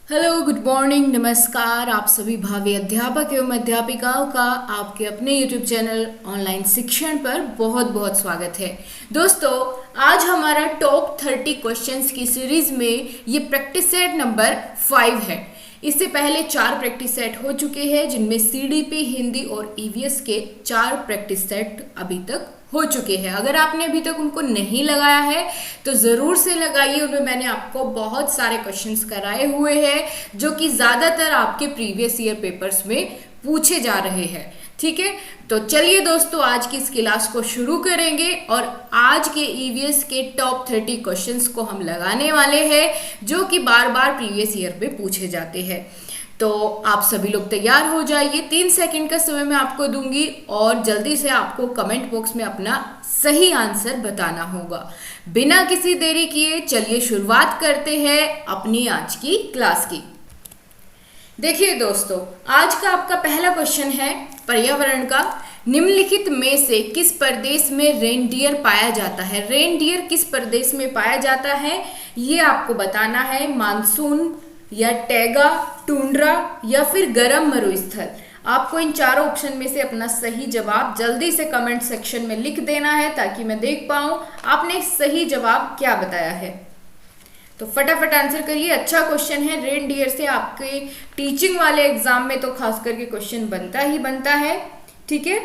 Hello, good morning, नमस्कार। आप सभी भावी अध्यापक एवं अध्यापिकाओं का आपके अपने यूट्यूब चैनल ऑनलाइन शिक्षण पर बहुत बहुत स्वागत है। दोस्तों, आज हमारा टॉप 30 क्वेश्चंस की सीरीज में ये प्रैक्टिस सेट नंबर 5 है। इससे पहले 4 प्रैक्टिस सेट हो चुके हैं, जिनमें सीडीपी, हिंदी और ईवीएस के 4 प्रैक्टिस सेट अभी तक हो चुके हैं। अगर आपने अभी तक उनको नहीं लगाया है तो ज़रूर से लगाइए। उनमें मैंने आपको बहुत सारे क्वेश्चंस कराए हुए हैं जो कि ज़्यादातर आपके प्रीवियस ईयर पेपर्स में पूछे जा रहे हैं। ठीक है, तो चलिए दोस्तों, आज की इस क्लास को शुरू करेंगे और आज के ईवीएस के टॉप 30 क्वेश्चंस को हम लगाने वाले हैं जो कि बार बार प्रीवियस ईयर में पूछे जाते हैं। तो आप सभी लोग तैयार हो जाइए। 3 सेकंड का समय मैं आपको दूंगी और जल्दी से आपको कमेंट बॉक्स में अपना सही आंसर बताना होगा। बिना किसी देरी किए चलिए शुरुआत करते हैं अपनी आज की क्लास की। देखिए दोस्तों, आज का आपका पहला क्वेश्चन है पर्यावरण का। निम्नलिखित में से किस प्रदेश में रेनडियर पाया जाता है? रेनडियर किस प्रदेश में पाया जाता है ये आपको बताना है। मानसून या टैगा, टुंड्रा या फिर गर्म मरुस्थल। आपको इन चारों ऑप्शन में से अपना सही जवाब जल्दी से कमेंट सेक्शन में लिख देना है ताकि मैं देख पाऊं आपने सही जवाब क्या बताया है। तो फटाफट आंसर करिए। अच्छा क्वेश्चन है। रेनडियर से आपके टीचिंग वाले एग्जाम में तो खास करके क्वेश्चन बनता ही बनता है। ठीक है,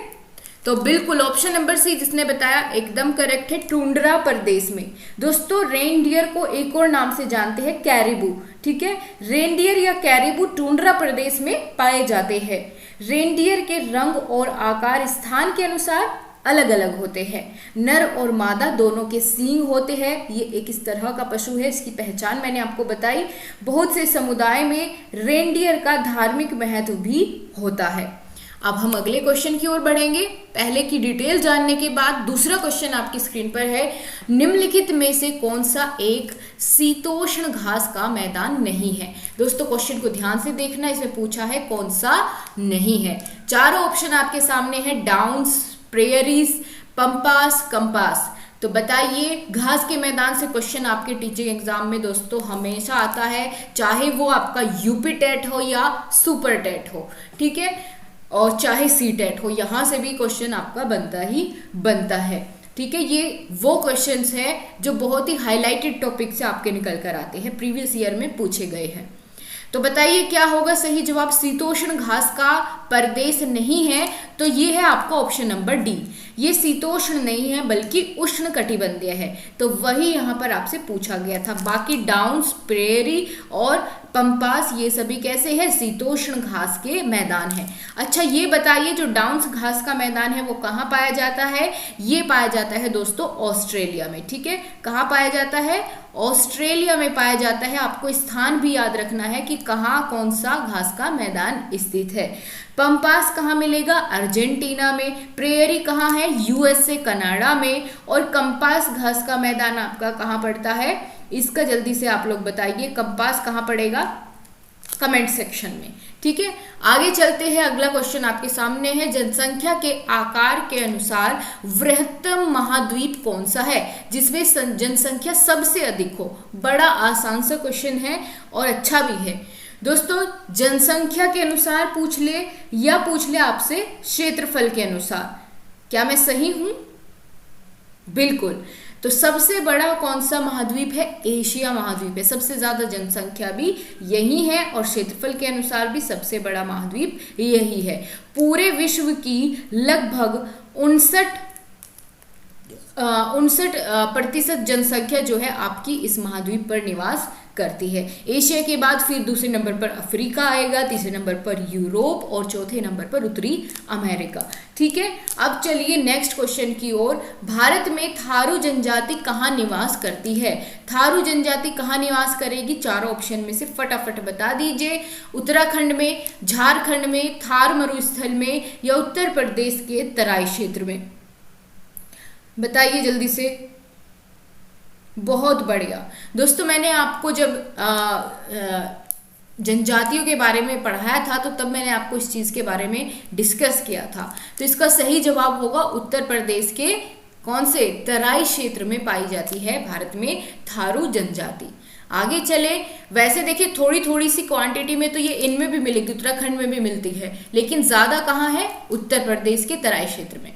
तो बिल्कुल ऑप्शन नंबर सी जिसने बताया एकदम करेक्ट है, टुंड्रा प्रदेश में। दोस्तों, रेनडियर को एक और नाम से जानते हैं, कैरिबू। ठीक है, रेनडियर या कैरिबू टुंड्रा प्रदेश में पाए जाते हैं। रेनडियर के रंग और आकार स्थान के अनुसार अलग अलग होते हैं। नर और मादा दोनों के सींग होते हैं। ये एक इस तरह का पशु है, इसकी पहचान मैंने आपको बताई। बहुत से समुदाय में रेनडियर का धार्मिक महत्व भी होता है। अब हम अगले क्वेश्चन की ओर बढ़ेंगे। पहले की डिटेल जानने के बाद दूसरा क्वेश्चन आपकी स्क्रीन पर है। निम्नलिखित में से कौन सा एक शीतोष्ण घास का मैदान नहीं है? दोस्तों, क्वेश्चन को ध्यान से देखना। इसमें पूछा है कौन सा नहीं है। चारों ऑप्शन आपके सामने है, डाउन्स, प्रेयरीज, पंपास, कंपास। तो बताइए, घास के मैदान से क्वेश्चन आपके टीचिंग एग्जाम में दोस्तों हमेशा आता है, चाहे वो आपका यूपी टेट हो या सुपर टेट हो। ठीक है, और चाहे सी टेट हो, यहाँ से भी क्वेश्चन आपका बनता ही बनता है। ठीक है, ये वो क्वेश्चंस है जो बहुत ही हाईलाइटेड टॉपिक से आपके निकल कर आते हैं, प्रीवियस ईयर में पूछे गए हैं। तो बताइए क्या होगा सही जवाब? शीतोष्ण घास का प्रदेश नहीं है, तो ये है आपका ऑप्शन नंबर डी। ये शीतोष्ण नहीं है बल्कि उष्ण कटिबंधीय है। तो वही यहाँ पर आपसे पूछा गया था। बाकी डाउन्स, प्रेरी और पंपास ये सभी कैसे है? शीतोष्ण घास के मैदान है। अच्छा, ये बताइए जो डाउन्स घास का मैदान है वो कहाँ पाया जाता है? ये पाया जाता है दोस्तों ऑस्ट्रेलिया में। ठीक है, कहाँ पाया जाता है? ऑस्ट्रेलिया में पाया जाता है। आपको स्थान भी याद रखना है कि कहाँ कौन सा घास का मैदान स्थित है। पंपास कहाँ मिलेगा? अर्जेंटीना में। प्रेयरी कहाँ है? यूएसए, कनाडा में। और कंपास घास का मैदान आपका कहाँ पड़ता है? इसका जल्दी से आप लोग बताइए, कंपास कहाँ पड़ेगा कमेंट सेक्शन में। ठीक है, आगे चलते हैं। अगला क्वेश्चन आपके सामने है। जनसंख्या के आकार के अनुसार वृहत्तम महाद्वीप कौन सा है जिसमें जनसंख्या सबसे अधिक हो? बड़ा आसान सा क्वेश्चन है और अच्छा भी है। दोस्तों, जनसंख्या के अनुसार पूछ ले या पूछ ले आपसे क्षेत्रफल के अनुसार, क्या मैं सही हूं? बिल्कुल। तो सबसे बड़ा कौन सा महाद्वीप है? एशिया महाद्वीप है। सबसे ज्यादा जनसंख्या भी यही है और क्षेत्रफल के अनुसार भी सबसे बड़ा महाद्वीप यही है। पूरे विश्व की लगभग 59% जनसंख्या जो है आपकी इस महाद्वीप पर निवास करती है। एशिया के बाद फिर दूसरे नंबर पर अफ्रीका आएगा, तीसरे नंबर पर यूरोप और चौथे नंबर पर उत्तरी अमेरिका। ठीक है, अब चलिए नेक्स्ट क्वेश्चन की ओर। भारत में थारू जनजाति कहाँ निवास करती है? थारू जनजाति कहाँ निवास करेगी? चारों ऑप्शन में से फटाफट बता दीजिए। उत्तराखंड में, झारखंड में, थार मरुस्थल में या उत्तर प्रदेश के तराई क्षेत्र में? बताइए जल्दी से। बहुत बढ़िया। दोस्तों, मैंने आपको जब जनजातियों के बारे में पढ़ाया था तो तब मैंने आपको इस चीज़ के बारे में डिस्कस किया था। तो इसका सही जवाब होगा उत्तर प्रदेश के कौन से तराई क्षेत्र में पाई जाती है भारत में थारू जनजाति। आगे चले, वैसे देखिए थोड़ी थोड़ी सी क्वांटिटी में तो ये इनमें भी मिलेगी, उत्तराखंड में भी मिलती है, लेकिन ज़्यादा कहाँ है, उत्तर प्रदेश के तराई क्षेत्र में।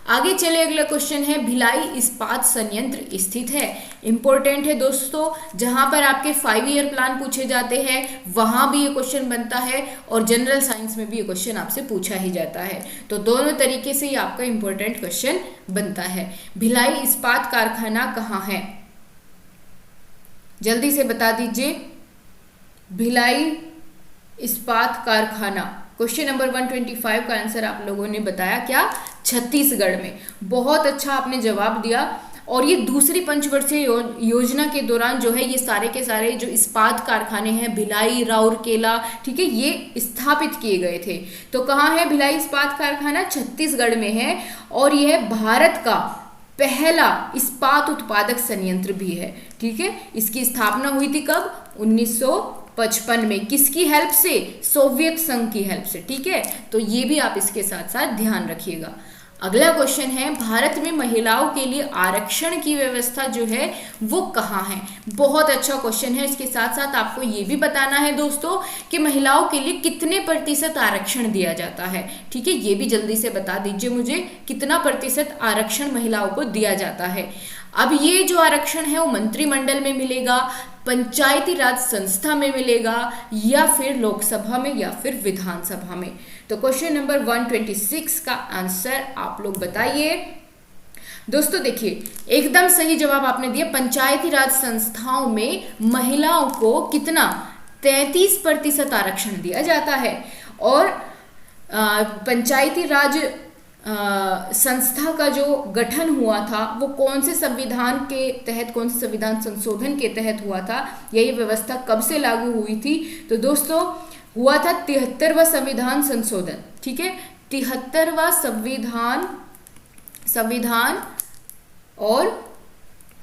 आगे चले, अगला क्वेश्चन है भिलाई इस्पात संयंत्र स्थित है। इंपॉर्टेंट है दोस्तों, जहां पर आपके 5 ईयर प्लान पूछे जाते हैं वहां भी ये क्वेश्चन बनता है और जनरल साइंस में भी ये क्वेश्चन आपसे पूछा ही जाता है, तो दोनों तरीके से ये आपका इंपॉर्टेंट क्वेश्चन बनता है। भिलाई इस्पात कारखाना कहाँ है, जल्दी से बता दीजिए। भिलाई इस्पात कारखाना, क्वेश्चन नंबर 125 का आंसर आप लोगों ने बताया क्या, छत्तीसगढ़ में। बहुत अच्छा आपने जवाब दिया। और ये दूसरी पंचवर्षीय योजना के दौरान जो है ये सारे के सारे जो इस्पात कारखाने हैं भिलाई, राउरकेला, ठीक है, ये स्थापित किए गए थे। तो कहाँ है भिलाई इस्पात कारखाना, छत्तीसगढ़ में है। और यह भारत का पहला इस्पात उत्पादक संयंत्र भी है, ठीक है। इसकी स्थापना हुई थी कब, 1955 में। किसकी हेल्प से, सोवियत संघ की हेल्प से, ठीक है। तो ये भी आप इसके साथ साथ ध्यान रखिएगा। अगला क्वेश्चन है भारत में महिलाओं के लिए आरक्षण की व्यवस्था जो है वो कहाँ है। बहुत अच्छा क्वेश्चन है। इसके साथ साथ आपको ये भी बताना है दोस्तों कि महिलाओं के लिए कितने प्रतिशत आरक्षण दिया जाता है, ठीक है। ये भी जल्दी से बता दीजिए मुझे, कितना प्रतिशत आरक्षण महिलाओं को दिया जाता है। अब ये जो आरक्षण है वो मंत्रिमंडल में मिलेगा, पंचायती राज संस्था में मिलेगा, या फिर लोकसभा में, या फिर विधानसभा में। तो क्वेश्चन नंबर 126 का आंसर आप लोग बताइए। दोस्तों देखिए, एकदम सही जवाब आपने दिया। पंचायती राज संस्थाओं में महिलाओं को कितना, 33% आरक्षण दिया जाता है। और पंचायती राज संस्था का जो गठन हुआ था वो कौन से संविधान के तहत, कौन से संविधान संशोधन के तहत हुआ था, यही व्यवस्था कब से लागू हुई थी, तो दोस्तों हुआ था 73वां संविधान संशोधन, ठीक है। 73वां संविधान और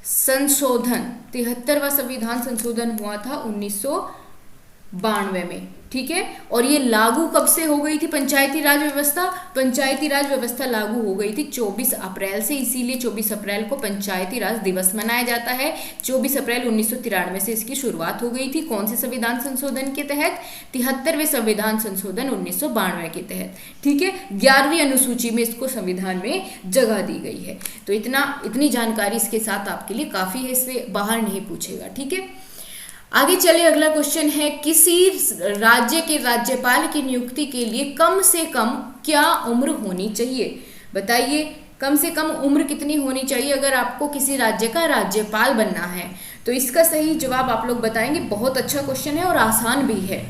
संशोधन, 73वां संविधान संशोधन हुआ था 1992 में, ठीक है। और ये लागू कब से हो गई थी पंचायती राज व्यवस्था, पंचायती राज व्यवस्था लागू हो गई थी 24 अप्रैल से, इसीलिए 24 अप्रैल को पंचायती राज दिवस मनाया जाता है। 24 अप्रैल 1993 से इसकी शुरुआत हो गई थी। कौन से संविधान संशोधन के तहत, 73वें संविधान संशोधन 1992 के तहत, ठीक है। 11वीं अनुसूची में इसको संविधान में जगह दी गई है। तो इतनी जानकारी इसके साथ आपके लिए काफी है, इससे बाहर नहीं पूछेगा, ठीक है। आगे चले, अगला क्वेश्चन है किसी राज्य के राज्यपाल की नियुक्ति के लिए कम से कम क्या उम्र होनी चाहिए, बताइए। कम से कम उम्र कितनी होनी चाहिए अगर आपको किसी राज्य का राज्यपाल बनना है। तो इसका सही जवाब आप लोग बताएंगे। बहुत अच्छा क्वेश्चन है और आसान भी है,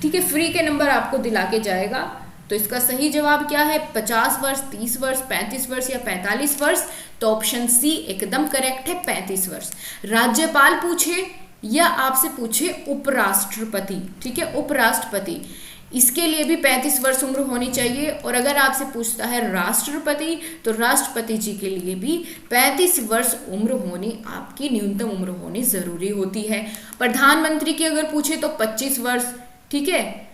ठीक है। फ्री के नंबर आपको दिला के जाएगा। तो इसका सही जवाब क्या है, 50 वर्ष, 30 वर्ष, 35 वर्ष या 45 वर्ष। तो ऑप्शन सी एकदम करेक्ट है, 35 वर्ष। राज्यपाल पूछे या आपसे पूछे उपराष्ट्रपति, ठीक है, उपराष्ट्रपति, इसके लिए भी 35 वर्ष उम्र होनी चाहिए। और अगर आपसे पूछता है राष्ट्रपति, तो राष्ट्रपति जी के लिए भी 35 वर्ष उम्र होनी, आपकी न्यूनतम उम्र होनी जरूरी होती है। प्रधानमंत्री की अगर पूछे तो 25 वर्ष, ठीक है।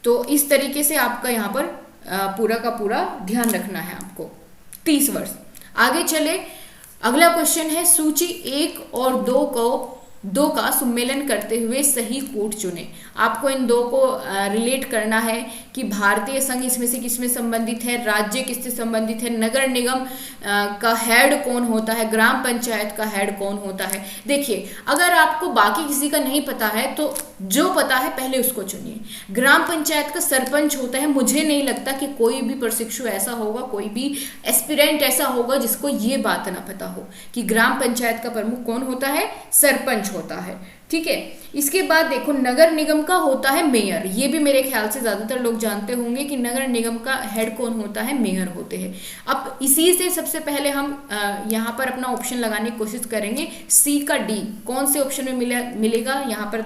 तो इस तरीके से आपका यहाँ पर पूरा का पूरा ध्यान रखना है आपको, 30 वर्ष। आगे चले, अगला क्वेश्चन है सूची 1 और 2 का सम्मेलन करते हुए सही कोट चुने। आपको इन दो को रिलेट करना है कि भारतीय संघ इसमें से किसमें संबंधित है, राज्य किससे संबंधित है, नगर निगम का हेड कौन होता है, ग्राम पंचायत का हेड कौन होता है। देखिए, अगर आपको बाकी किसी का नहीं पता है तो जो पता है पहले उसको चुनिए। ग्राम पंचायत का सरपंच होता है। मुझे नहीं लगता कि कोई भी प्रशिक्षु ऐसा होगा, कोई भी एस्पिरेंट ऐसा होगा जिसको ये बात ना पता हो कि ग्राम पंचायत का प्रमुख कौन होता है, सरपंच होता है, ठीक है। इसके बाद देखो, नगर निगम का होता है मेयर। ये भी मेरे ख्याल से ज्यादातर लोग जानते होंगे कि नगर निगम का हेड कौन होता है, मेयर होते हैं। अब इसी से सबसे पहले हम यहाँ पर अपना ऑप्शन लगाने की कोशिश करेंगे। सी का डी कौन से ऑप्शन में मिलेगा, यहाँ पर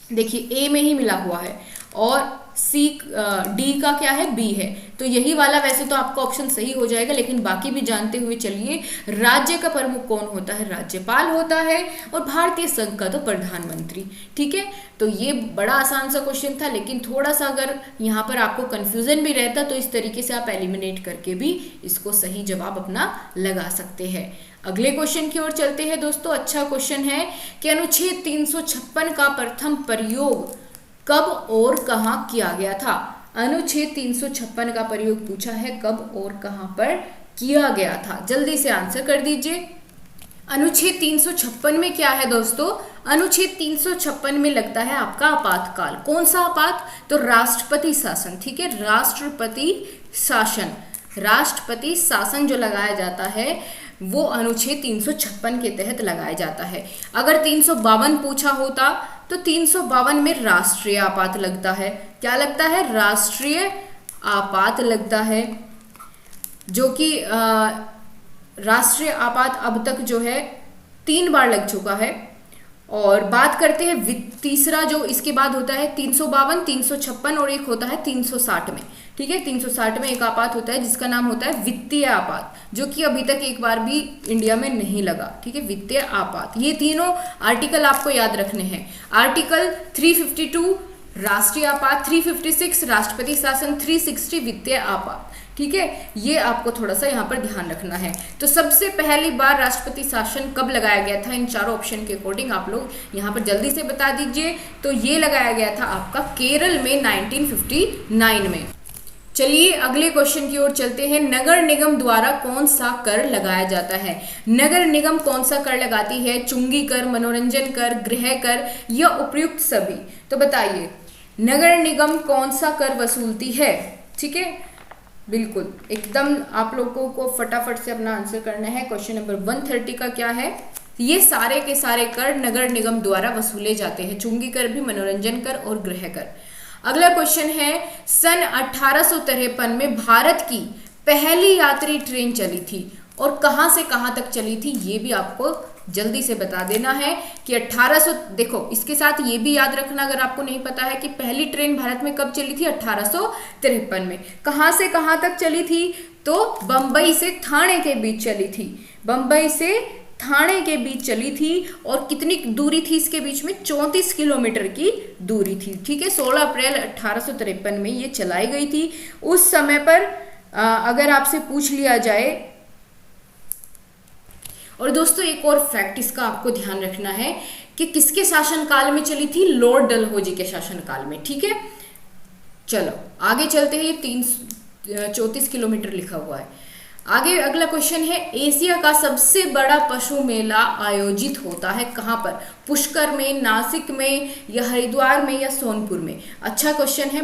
देखिए ए में ही मिला हुआ है। और सी डी का क्या है, बी है। तो यही वाला वैसे तो आपका ऑप्शन सही हो जाएगा, लेकिन बाकी भी जानते हुए चलिए। राज्य का प्रमुख कौन होता है, राज्यपाल होता है, और भारतीय संघ का तो प्रधानमंत्री। ठीक है, तो ये बड़ा आसान सा क्वेश्चन था, लेकिन थोड़ा सा अगर यहाँ पर आपको कंफ्यूजन भी रहता तो इस तरीके से आप एलिमिनेट करके भी इसको सही जवाब अपना लगा सकते हैं। अगले क्वेश्चन की ओर चलते हैं दोस्तों। अच्छा क्वेश्चन है कि अनुच्छेद 356 का प्रथम प्रयोग कब और कहां किया गया था। अनुच्छेद 356 का प्रयोग पूछा है, कब और कहां पर किया गया था। जल्दी से आंसर कर दीजिए। अनुच्छेद 356 में क्या है दोस्तों, अनुच्छेद 356 में लगता है आपका आपातकाल। कौन सा आपात, तो राष्ट्रपति शासन। ठीक है, राष्ट्रपति शासन, राष्ट्रपति शासन जो लगाया जाता है वो अनुच्छेद 356 के तहत लगाया जाता है। अगर 352 पूछा होता तो 352 में राष्ट्रीय आपात लगता है। क्या लगता है, राष्ट्रीय आपात लगता है, जो कि राष्ट्रीय आपात अब तक जो है 3 बार लग चुका है। और बात करते हैं तीसरा जो इसके बाद होता है 352, 356 और एक होता है 360 में। ठीक है, 360 में एक आपात होता है जिसका नाम होता है वित्तीय आपात, जो कि अभी तक एक बार भी इंडिया में नहीं लगा। ठीक है, वित्तीय आपात। ये तीनों आर्टिकल आपको याद रखने हैं। आर्टिकल 352 राष्ट्रीय आपात, 356 राष्ट्रपति शासन, 360 वित्तीय आपात। ठीक है, ये आपको थोड़ा सा यहाँ पर ध्यान रखना है। तो सबसे पहली बार राष्ट्रपति शासन कब लगाया गया था, इन चारों ऑप्शन के अकॉर्डिंग आप लोग यहाँ पर जल्दी से बता दीजिए। तो ये लगाया गया था आपका केरल में 1959 में। चलिए अगले क्वेश्चन की ओर चलते हैं। नगर निगम द्वारा कौन सा कर लगाया जाता है। नगर निगम कौन सा कर लगाती है, चुंगी कर, मनोरंजन कर, गृह कर या उपयुक्त सभी। तो बताइए नगर निगम कौन सा कर वसूलती है। ठीक है, बिल्कुल एकदम आप लोगों को फटाफट से अपना आंसर करना है। क्वेश्चन नंबर 130 का क्या है, ये सारे के सारे कर नगर निगम द्वारा वसूले जाते हैं, चुंगी कर भी, मनोरंजन कर और गृह कर। अगला क्वेश्चन है, सन 1853 में भारत की पहली यात्री ट्रेन चली थी और कहां से कहां तक चली थी, ये भी आपको जल्दी से बता देना है कि 1800। देखो इसके साथ ये भी याद रखना अगर आपको नहीं पता है कि पहली ट्रेन भारत में कब चली थी, 1853 में। कहां से कहां तक चली थी, तो बंबई से थाने के बीच चली थी, बंबई से थाने के बीच चली थी। और कितनी दूरी थी इसके बीच में, 34 किलोमीटर की दूरी थी। ठीक है, 16 अप्रैल 1853 में ये चलाई गई थी। उस समय पर अगर आपसे पूछ लिया जाए, और दोस्तों एक और फैक्ट इसका आपको ध्यान रखना है कि किसके शासनकाल में चली थी, लॉर्ड डलहौजी के शासनकाल में। ठीक है, चलो आगे चलते हैं। ये 334 किलोमीटर लिखा हुआ है। आगे अगला क्वेश्चन है, एशिया का सबसे बड़ा पशु मेला आयोजित होता है कहाँ पर, पुष्कर में, नासिक में या हरिद्वार में या सोनपुर में। अच्छा क्वेश्चन है,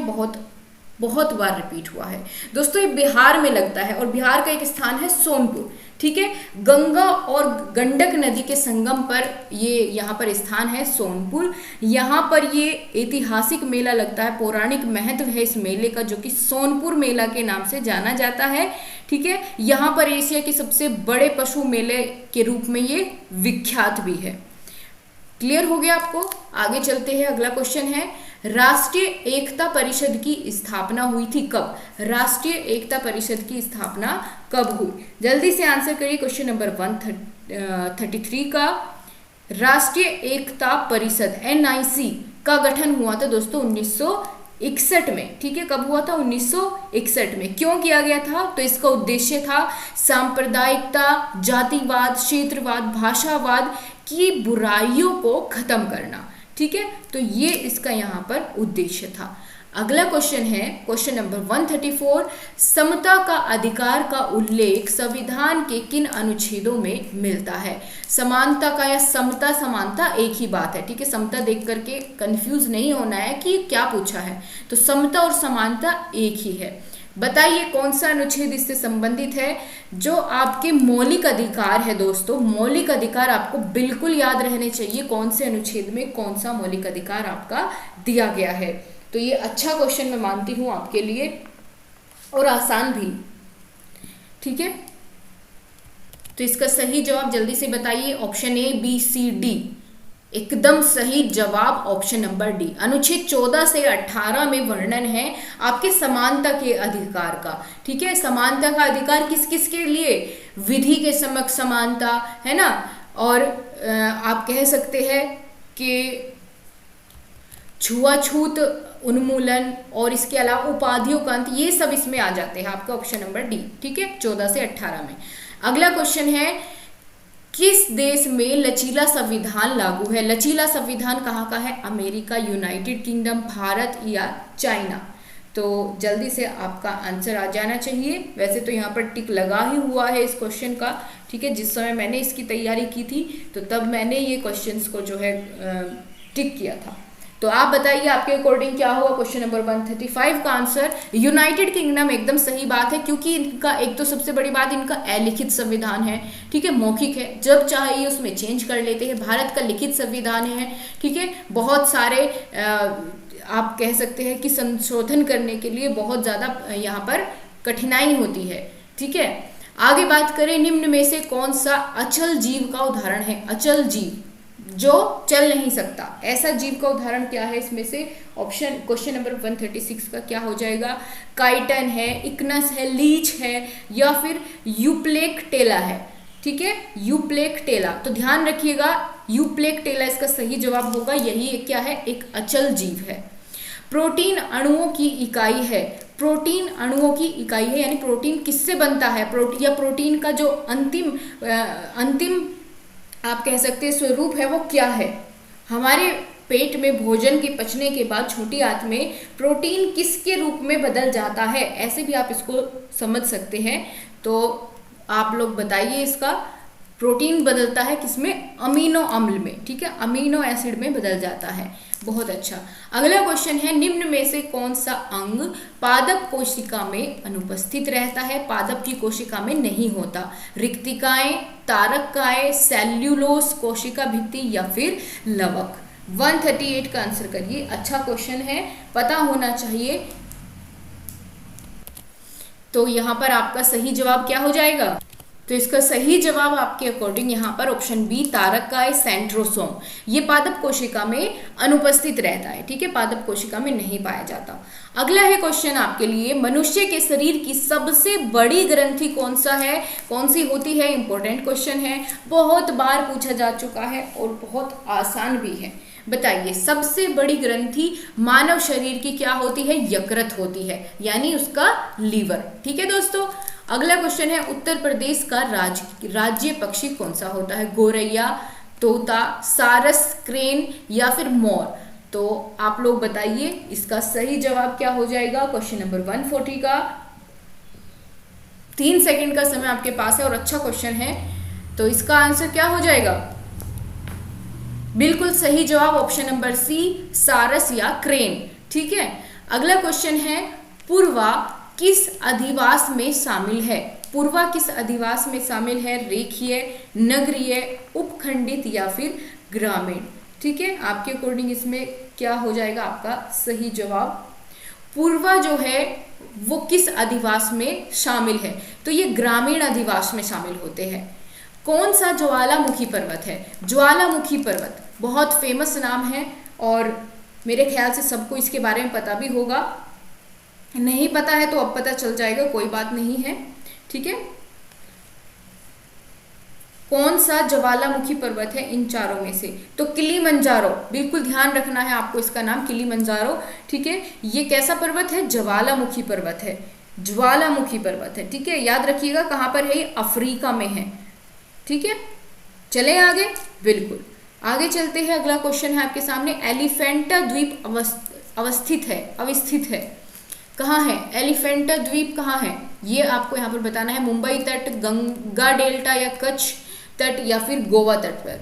बहुत बार रिपीट हुआ है दोस्तों। ये बिहार में लगता है और बिहार का एक स्थान है सोनपुर। ठीक है, गंगा और गंडक नदी के संगम पर ये यहाँ पर स्थान है सोनपुर। यहाँ पर ये ऐतिहासिक मेला लगता है, पौराणिक महत्व है इस मेले का, जो कि सोनपुर मेला के नाम से जाना जाता है। ठीक है, यहाँ पर एशिया के सबसे बड़े पशु मेले के रूप में ये विख्यात भी है। क्लियर हो गया आपको। आगे चलते हैं। अगला क्वेश्चन है, राष्ट्रीय एकता परिषद की स्थापना हुई थी कब। राष्ट्रीय एकता परिषद की स्थापना कब हुई, जल्दी से आंसर करिए। क्वेश्चन नंबर 133 का राष्ट्रीय एकता परिषद NIC का गठन हुआ था दोस्तों 1961 में। ठीक है, कब हुआ था, 1961 में। क्यों किया गया था, तो इसका उद्देश्य था सांप्रदायिकता, जातिवाद, क्षेत्रवाद, भाषावाद की बुराइयों को खत्म करना। ठीक है, तो ये इसका यहाँ पर उद्देश्य था। अगला क्वेश्चन है क्वेश्चन नंबर 134, समता का अधिकार का उल्लेख संविधान के किन अनुच्छेदों में मिलता है। समानता का या समता समानता एक ही बात है। ठीक है, समता देख करके कंफ्यूज नहीं होना है कि क्या पूछा है, तो समता और समानता एक ही है। बताइए कौन सा अनुच्छेद इससे संबंधित है। जो आपके मौलिक अधिकार है दोस्तों, मौलिक अधिकार आपको बिल्कुल याद रहने चाहिए, कौन से अनुच्छेद में कौन सा मौलिक अधिकार आपका दिया गया है। तो ये अच्छा क्वेश्चन मैं मानती हूँ आपके लिए, और आसान भी। ठीक है, तो इसका सही जवाब जल्दी से बताइए। Option A, B, C, D। एकदम सही जवाब ऑप्शन नंबर डी। अनुच्छेद 14 से 18 में वर्णन है आपके समानता के अधिकार का। ठीक है, समानता का अधिकार किस किस के लिए? विधि के समक्ष समानता, है ना, और आप कह सकते हैं कि छुआछूत उन्मूलन, और इसके अलावा उपाधियों का अंत, ये सब इसमें आ जाते हैं आपका ऑप्शन नंबर डी। ठीक है, 14 से 18 में। अगला क्वेश्चन है, किस देश में लचीला संविधान लागू है? लचीला संविधान कहाँ का है? अमेरिका, यूनाइटेड किंगडम, भारत या चाइना? तो जल्दी से आपका आंसर आ जाना चाहिए। वैसे तो यहाँ पर टिक लगा ही हुआ है इस क्वेश्चन का। ठीक है, जिस समय मैंने इसकी तैयारी की थी तो तब मैंने ये क्वेश्चंस को जो है टिक किया था। तो आप बताइए आपके अकॉर्डिंग क्या होगा क्वेश्चन नंबर 135 का आंसर? United kingdom. एकदम सही बात है, क्योंकि इनका एक तो सबसे बड़ी बात, इनका अलिखित संविधान है। ठीक है, मौखिक है, जब चाहे उसमें चेंज कर लेते हैं। भारत का लिखित संविधान है। ठीक है, बहुत सारे आप कह सकते हैं कि संशोधन करने के लिए बहुत ज़्यादा यहाँ पर कठिनाई होती है। ठीक है, आगे बात करें, निम्न में से कौन सा अचल जीव का उदाहरण है? अचल जीव जो चल नहीं सकता, ऐसा जीव का उदाहरण क्या है? इसमें से ऑप्शन क्वेश्चन नंबर 136 का क्या हो जाएगा? काइटन है, इक्नस है, लीच है या फिर यूप्लेक्टेला है। ठीक है, यूप्लेक्टेला। तो ध्यान रखिएगा, यूप्लेक्टेला इसका सही जवाब होगा। यही क्या है? एक अचल जीव है। प्रोटीन अणुओं की इकाई है। प्रोटीन अणुओं की इकाई है, यानी प्रोटीन किससे बनता है? प्रोटीन या प्रोटीन का जो अंतिम आप कह सकते हैं स्वरूप है वो क्या है? हमारे पेट में भोजन के पचने के बाद छोटी आंत में प्रोटीन किसके रूप में बदल जाता है? ऐसे भी आप इसको समझ सकते हैं। तो आप लोग बताइए, इसका प्रोटीन बदलता है किसमें? अमीनो अम्ल में। ठीक है, अमीनो एसिड में बदल जाता है। बहुत अच्छा। अगला क्वेश्चन है, निम्न में से कौन सा अंग पादप कोशिका में अनुपस्थित रहता है? पादप की कोशिका में नहीं होता। रिक्तिकाएं, तारककाएं, सेल्यूलोस कोशिका भित्ति या फिर लवक? 138 का आंसर करिए। अच्छा क्वेश्चन है, पता होना चाहिए। तो यहाँ पर आपका सही जवाब क्या हो जाएगा? तो इसका सही जवाब आपके अकॉर्डिंग यहाँ पर ऑप्शन बी, तारककाय सेंट्रोसोम। ये पादप कोशिका में अनुपस्थित रहता है। ठीक है, पादप कोशिका में नहीं पाया जाता। अगला है क्वेश्चन आपके लिए, मनुष्य के शरीर की सबसे बड़ी ग्रंथि कौन सा है? कौन सी होती है? इंपॉर्टेंट क्वेश्चन है, बहुत बार पूछा जा चुका है और बहुत आसान भी है। बताइए, सबसे बड़ी ग्रंथि मानव शरीर की क्या होती है? यकृत होती है, यानी उसका लीवर। ठीक है दोस्तों। अगला क्वेश्चन है, उत्तर प्रदेश का राज्य पक्षी कौन सा होता है? गोरैया, तोता, सारस, क्रेन या फिर मोर? तो आप लोग बताइए, इसका सही जवाब क्या हो जाएगा? क्वेश्चन नंबर 140 का 3 सेकंड का समय आपके पास है और अच्छा क्वेश्चन है, तो इसका आंसर क्या हो जाएगा? बिल्कुल सही जवाब ऑप्शन नंबर सी, सारस या क्रेन। ठीक है। अगला क्वेश्चन है, पूर्वा किस अधिवास में शामिल है? पूर्वा किस अधिवास में शामिल है? रेखीय, नगरीय, उपखंडित या फिर ग्रामीण? ठीक है, आपके अकॉर्डिंग इसमें क्या हो जाएगा आपका सही जवाब? पूर्वा जो है वो किस अधिवास में शामिल है? तो ये ग्रामीण अधिवास में शामिल होते हैं। कौन सा ज्वालामुखी पर्वत है? ज्वालामुखी पर्वत बहुत फेमस नाम है और मेरे ख्याल से सबको इसके बारे में पता भी होगा। नहीं पता है तो अब पता चल जाएगा, कोई बात नहीं है। ठीक है, कौन सा ज्वालामुखी पर्वत है इन चारों में से? तो किलिमंजारो, बिल्कुल ध्यान रखना है आपको इसका नाम, किलिमंजारो। ठीक है, ये कैसा पर्वत है? ज्वालामुखी पर्वत है, ज्वालामुखी पर्वत है। ठीक है, याद रखिएगा कहाँ पर है ये? अफ्रीका में है। ठीक है, चले आगे। बिल्कुल आगे चलते हैं। अगला क्वेश्चन है आपके सामने, एलिफेंटा द्वीप अवस्थित है कहाँ है? एलिफेंटा द्वीप कहाँ है? ये आपको यहाँ पर बताना है। मुंबई तट, गंगा डेल्टा या कच्छ तट या फिर गोवा तट पर?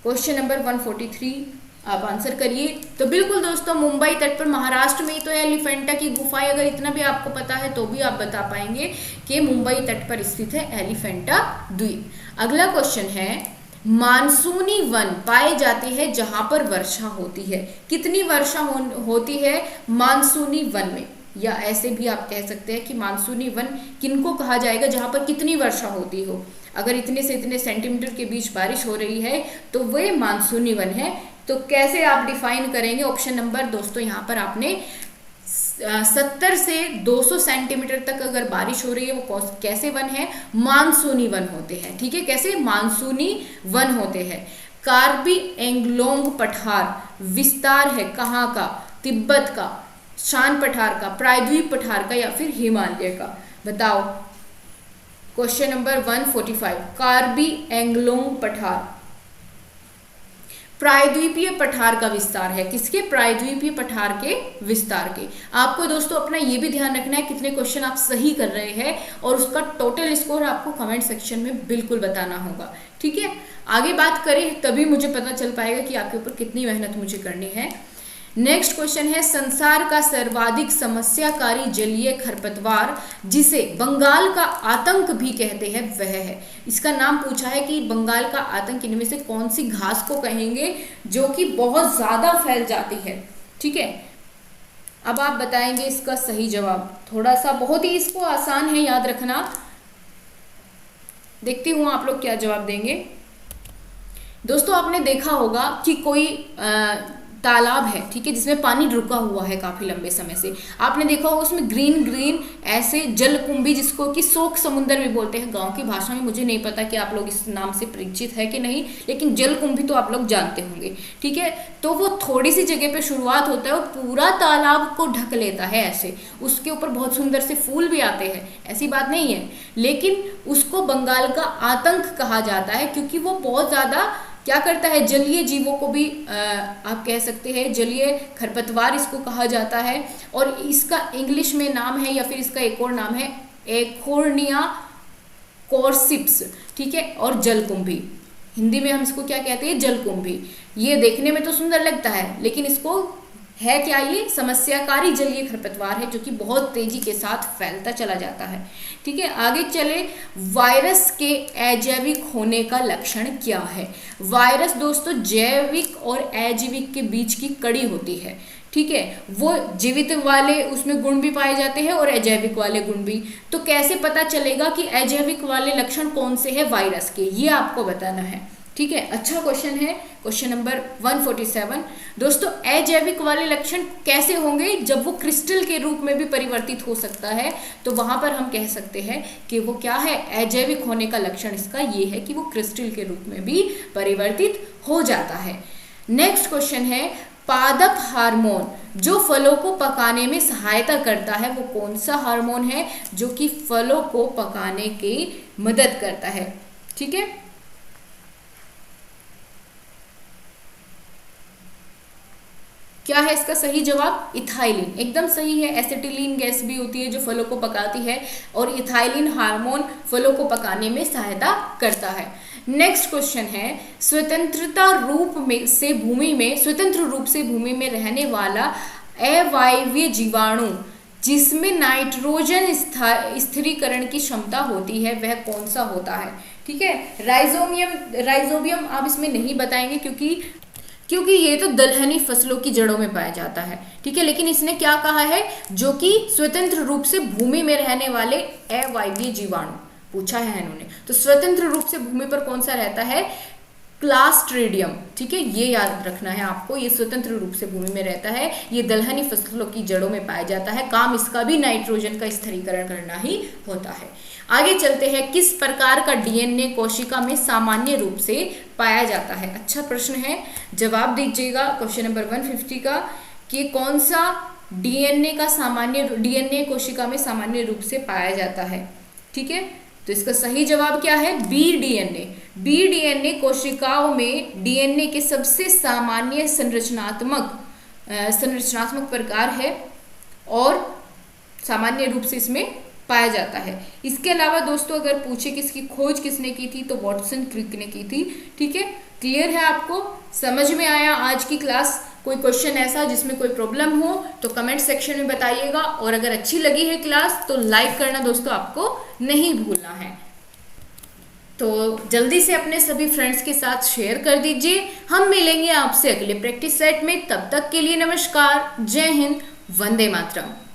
क्वेश्चन नंबर 143 आप आंसर करिए। तो बिल्कुल दोस्तों, मुंबई तट पर, महाराष्ट्र में ही तो है एलिफेंटा की गुफाएं। अगर इतना भी आपको पता है तो भी आप बता पाएंगे कि मुंबई तट पर स्थित है एलिफेंटा द्वीप। अगला क्वेश्चन है, मानसूनी वन पाए जाते हैं जहां पर वर्षा होती है। कितनी वर्षा होती है मानसूनी वन में? या ऐसे भी आप कह सकते हैं कि मानसूनी वन किनको कहा जाएगा? जहां पर कितनी वर्षा होती हो। अगर इतने से इतने सेंटीमीटर के बीच बारिश हो रही है तो वे मानसूनी वन है। तो कैसे आप डिफाइन करेंगे? ऑप्शन नंबर दोस्तों यहाँ पर आपने 70 से 200 सेंटीमीटर तक अगर बारिश हो रही है वो कैसे वन है? मानसूनी वन होते हैं। ठीक है, कैसे? मानसूनी वन होते हैं। कार्बी एंगलोंग पठार विस्तार है कहाँ का? तिब्बत का, शान पठार का, प्रायद्वीप पठार का या फिर हिमालय का? बताओ। क्वेश्चन नंबर 145, कार्बी एंगलोंग पठार प्रायद्वीपीय पठार का विस्तार है। किसके? प्रायद्वीपीय पठार के विस्तार के। आपको दोस्तों अपना ये भी ध्यान रखना है कितने क्वेश्चन आप सही कर रहे हैं और उसका टोटल स्कोर आपको कमेंट सेक्शन में बिल्कुल बताना होगा। ठीक है, आगे बात करें तभी मुझे पता चल पाएगा कि आपके ऊपर कितनी मेहनत मुझे करनी है। नेक्स्ट क्वेश्चन है, संसार का सर्वाधिक समस्याकारी जलीय खरपतवार जिसे बंगाल का आतंक भी कहते हैं वह है। इसका नाम पूछा है कि बंगाल का आतंक इनमें से कौन सी घास को कहेंगे जो कि बहुत ज्यादा फैल जाती है। ठीक है, अब आप बताएंगे इसका सही जवाब। थोड़ा सा बहुत ही इसको आसान है याद रखना। देखती हूं आप लोग क्या जवाब देंगे। दोस्तों आपने देखा होगा कि कोई तालाब है, ठीक है, जिसमें पानी रुका हुआ है काफी लंबे समय से। आपने देखा होगा उसमें ग्रीन ग्रीन ऐसे जलकुंभी, जिसको कि शोक समुंदर भी बोलते हैं गांव की भाषा में। मुझे नहीं पता कि आप लोग इस नाम से परिचित है कि नहीं, लेकिन जलकुंभी तो आप लोग जानते होंगे। ठीक है, तो वो थोड़ी सी जगह पे शुरुआत होता है और पूरा तालाब को ढक लेता है ऐसे। उसके ऊपर बहुत सुंदर से फूल भी आते हैं, ऐसी बात नहीं है, लेकिन उसको बंगाल का आतंक कहा जाता है क्योंकि वो बहुत ज्यादा क्या करता है, जलीय जीवों को भी आप कह सकते हैं जलीय खरपतवार इसको कहा जाता है। और इसका इंग्लिश में नाम है या फिर इसका एक और नाम है एकोर्निया कोर्सिप्स। ठीक है, और जलकुंभी, हिंदी में हम इसको क्या कहते हैं? जलकुंभी। ये देखने में तो सुंदर लगता है लेकिन इसको है क्या? ये समस्याकारी जलीय खरपतवार है जो कि बहुत तेजी के साथ फैलता चला जाता है। ठीक है, आगे चले। वायरस के अजैविक होने का लक्षण क्या है? वायरस दोस्तों जैविक और अजैविक के बीच की कड़ी होती है। ठीक है, वो जीवित वाले उसमें गुण भी पाए जाते हैं और अजैविक वाले गुण भी। तो कैसे पता चलेगा कि अजैविक वाले लक्षण कौन से हैं वायरस के? ये आपको बताना है। ठीक है, अच्छा क्वेश्चन है। क्वेश्चन नंबर 147, दोस्तों अजैविक वाले लक्षण कैसे होंगे? जब वो क्रिस्टल के रूप में भी परिवर्तित हो सकता है तो वहां पर हम कह सकते हैं कि वो क्या है? अजैविक होने का लक्षण इसका ये है कि वो क्रिस्टल के रूप में भी परिवर्तित हो जाता है। नेक्स्ट क्वेश्चन है, पादप हार्मोन जो फलों को पकाने में सहायता करता है वो कौन सा हार्मोन है जो कि फलों को पकाने की मदद करता है? ठीक है, क्या है इसका सही जवाब? इथाइलिन, एकदम सही है। एसिटिलीन गैस भी होती है जो फलों को पकाती है और इथाइलिन हार्मोन फलों को पकाने में सहायता करता है। नेक्स्ट क्वेश्चन है, स्वतंत्र रूप से भूमि में रहने वाला अवायवीय जीवाणु जिसमें नाइट्रोजन स्थिरीकरण की क्षमता होती है वह कौन सा होता है? ठीक है, राइजोबियम आप इसमें नहीं बताएंगे क्योंकि ये तो दलहनी फसलों की जड़ों में पाया जाता है। ठीक है, लेकिन इसने क्या कहा है? जो कि स्वतंत्र रूप से भूमि में रहने वाले अवायवीय जीवाणु पूछा है इन्होंने। तो स्वतंत्र रूप से भूमि पर कौन सा रहता है? क्लास्ट्रीडियम। ठीक है, ये याद रखना है आपको। ये स्वतंत्र रूप से भूमि में रहता है, ये दलहनी फसलों की जड़ों में पाया जाता है। काम इसका भी नाइट्रोजन का स्थिरीकरण करना ही होता है। आगे चलते हैं, किस प्रकार का डीएनए कोशिका में सामान्य रूप से पाया जाता है? अच्छा प्रश्न है, जवाब दीजिएगा क्वेश्चन नंबर 150 का कि कौन सा डीएनए कोशिका में सामान्य रूप से पाया जाता है। ठीक है, तो इसका सही जवाब क्या है? बी डीएनए कोशिकाओं में डीएनए के सबसे सामान्य संरचनात्मक प्रकार है और सामान्य रूप से इसमें पाया जाता है। इसके अलावा दोस्तों अगर पूछे कि इसकी खोज किसने की थी तो वॉटसन क्रिक ने की थी। ठीक है, क्लियर है? आपको समझ में आया आज की क्लास? कोई क्वेश्चन ऐसा जिसमें कोई प्रॉब्लम हो तो कमेंट सेक्शन में बताइएगा और अगर अच्छी लगी है क्लास तो लाइक करना दोस्तों आपको नहीं भूलना है। तो जल्दी से अपने सभी फ्रेंड्स के साथ शेयर कर दीजिए। हम मिलेंगे आपसे अगले प्रैक्टिस सेट में, तब तक के लिए नमस्कार, जय हिंद, वंदे मातरम।